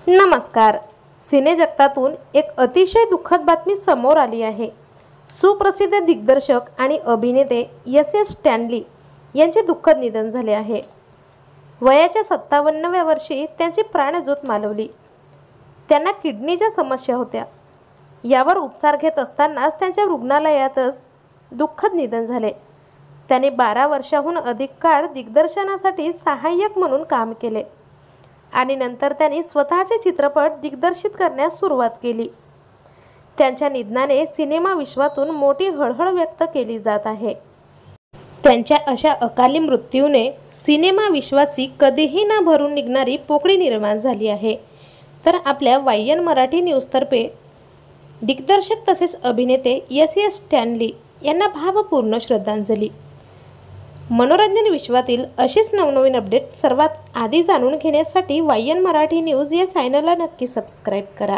नमस्कार. सिने जगतातून एक अतिशय दुःखद बातमी समोर आली आहे. सुप्रसिद्ध दिग्दर्शक आणि अभिनेते एस स्टॅनली यांचे दुःखद निधन झाले आहे. वयाच्या 57व्या वर्षी त्यांची प्राणज्योत मालवली. त्यांना किडनीच्या समस्या होत्या. यावर उपचार घेत असतानाच त्यांच्या रुग्णालयातच दुःखद निधन झाले. त्यांनी 12 वर्षांहून अधिक काळ दिग्दर्शनासाठी सहाय्यक म्हणून काम केले आणि नंतर त्यांनी स्वतःचे चित्रपट दिग्दर्शित करण्यास सुरुवात केली. त्यांच्या निधनाने सिनेमा विश्वातून मोठी हळहळ व्यक्त केली जात आहे. त्यांच्या अशा अकाली मृत्यूने सिनेमा विश्वाची कधीही न भरून निघणारी पोकळी निर्माण झाली आहे. तर आपल्या वायन मराठी न्यूजतर्फे दिग्दर्शक तसेच अभिनेते एस स्टॅनली यांना भावपूर्ण श्रद्धांजली. मनोरंजन विश्वातील असेच नवनवीन अपडेट सर्वात आधी जाणून घेण्यासाठी वायन मराठी न्यूज या चॅनलला नक्की सबस्क्राईब करा.